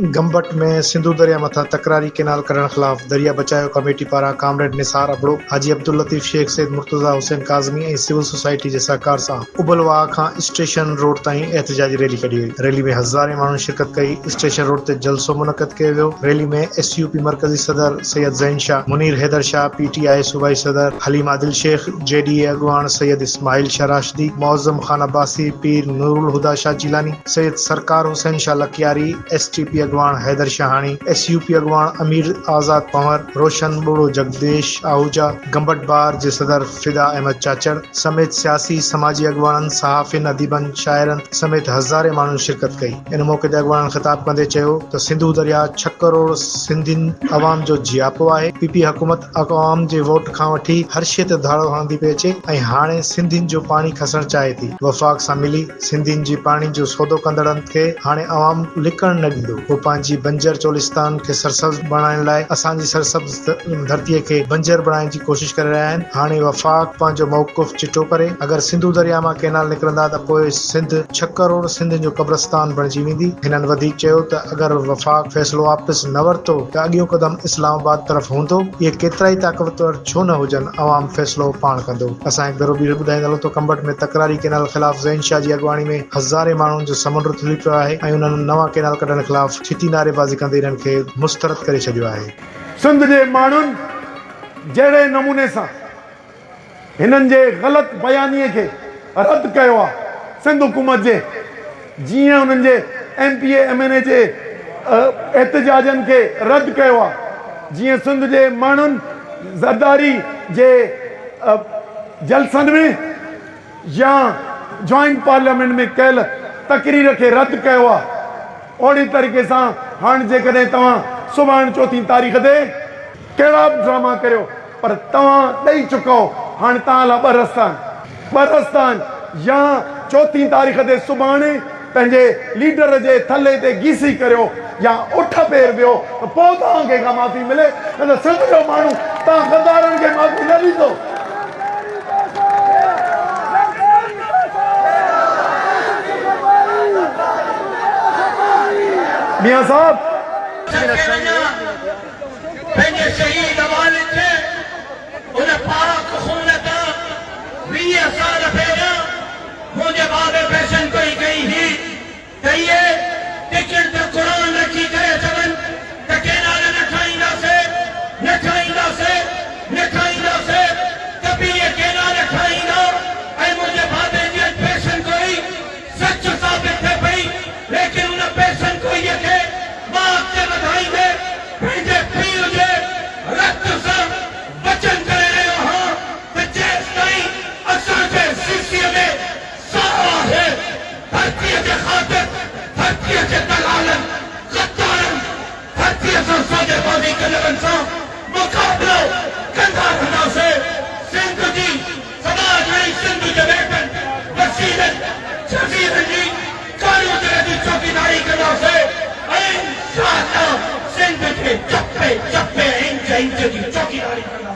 गंबट में सिंधु दरिया मथा तकरारी केनाल करण खिलाफ दरिया बचाओ कमेटी पारा कामरेड निसार अबड़ो हाजी अब्दुल लतीफ शेख सैद मुर्तजा हुसैन काज़मी ऐं सिविल सोसाइटी के सहकार से उबलवाह खां स्टेशन रोड ताईं एहतजाजी रैली कढी हुई। रैली में हज़ारे माण्हू शिरकत कई। स्टेशन रोड ते जलसो मुनक़द कयो वियो। रैली में SUP मरकजी सदर सैयद ज़ैन शाह, मुनीर हैदर शाह, PTI सूबाई सदर हलीम आदिल शेख, JDA अगवान सैयद इस्माइल शाह राशिदी, मौज़म खान अब्बासी, पीर नूरुल हुदा शाह जिलानी, सैयद सरकार हुसैन शाह लकियारी, STP अगवान हैदर शाहानी, SUP अगवान अमीर आज़ाद पंवर, रोशन बुड़ो जगदेश आहूजा, गंबट बार जे सदर फिदा अहमद चाचड़ समेत सियासी समाजी अगवान, सहाफ़िन, अदीबन, शायरन समेत हज़ारे माण्हू शिरकत कई। इन मौके ते अगवान ख़िताब कंदे चयो त सिंधु दरिया 6 करोड़ सिंधियुनि अवाम जो जियापो आहे। PP हुकूमत अवाम जे वोट खां वठी हर शइ ते धाड़ो हणंदी पई अचे ऐं हाणे सिंधियुनि जो पाणी खसण चाहे थी। वफ़ाक़ सां मिली सिंधियुनि जी पाणी जो सौदो कंदड़नि खे हाणे अवाम लिकण न ॾींदो। वो पंहिंजी बंजर चोलिस्तान खे सरसब्ज़ बणाइण लाइ असांजी सरसब्ज़ धरतीअ खे बंजर बणाइण जी कोशिश करे रहिया आहिनि। हाणे वफ़ाक़ पंहिंजो मौक़िफ़ चिटो करे अगरि सिंधु दरिया मां केनाल निकिरंदा त पोइ सिंध 6 करोड़ सिंधियुनि जो कब्रस्तान बणिजी वेंदी। हिननि वधीक चयो त अगरि वफ़ाक़ फ़ैसिलो वापसि न वरितो त अॻियों क़दम इस्लामाबाद तरफ़ हूंदो। इहे केतिरा ई ताक़तवर छो न हुजनि, अवाम फ़ैसिलो पाण कंदो। असां हिकु दफ़ो ॿीहर ॿुधाईंदा हलूं त कंबट में तकरारी केनाल ख़िलाफ़ ज़ैन शाह जी अॻवानी में हज़ारे माण्हुनि जो समुंड थुली पियो आहे ऐं उन्हनि नवां केनाल कढण ख़िलाफ़ छिती नारेबाज़ी कंदे इन्हनि खे मुस्तरद करे छॾियो आहे। सिंध जे माण्हुनि जहिड़े नमूने सां हिननि जे ग़लति बयानीअ खे रद्द कयो आहे, सिंध हुकूमत जे जीअं उन्हनि जे MPA MNA जे एहतजाजनि खे रद्द कयो आहे, जीअं सिंध जे माण्हुनि ज़रदारी जे जलसनि में या जॉइंट पार्लियामेंट में कयल तकरीर खे रद्द कयो आहे, ओड़ी तरीक़े सां हाणे जेकॾहिं तव्हां सुभाणे 4 तारीख़ ते कहिड़ा बि ड्रामा करियो पर तव्हां ॾेई चुको। हाणे तव्हां लाइ ॿ रस्ता आहिनि, या 4 तारीख़ ते सुभाणे पंहिंजे लीडर जे थले ते गीसी करियो या उठ पेर वियो त पोइ तव्हांखे का माफ़ी मिले। न त सिंध जो माण्हू तव्हां गद्दारनि खे माफ़ी न ॾींदो। मियां साहब पंहिंजे शहीद वालिद खे उन पाक खून तां 20 साल पहिरियां मुंहिंजे बाबे फैशन कोई कई हुई त इहे टिकट ते क़ुर रखी करे चवनि त केनाल न ठाहींदासीं त बि इहे केनाल ठाहींदा ऐं मुंहिंजे बाबे जी फैशन कोई सच साबित थिए पई। लेकिन उन फैशन कोईअ खे मां अॻिते वधाईंदे पंहिंजे पीउ जे रत सां वचन करे रहियो आहियां त जेसिताईं असांजे सिसीअ में साह आहे, धरतीअ जे ख़ातिर, धरतीअ जे दलालनि, गद्दारनि, धरतीअ सां सौदेबाज़ी कंदड़नि सां मुक़ाबिलो कंदा रहंदासीं। सिंध जी समाज ऐं सिंध जे बेटनि, वसीलनि, जज़ीरनि जी कारियूं जी चौकीदारी कंदासीं ऐं इंशाअल्लाह सिंध खे चपे चपे इंच इंच जी चौकीदारी कंदासीं।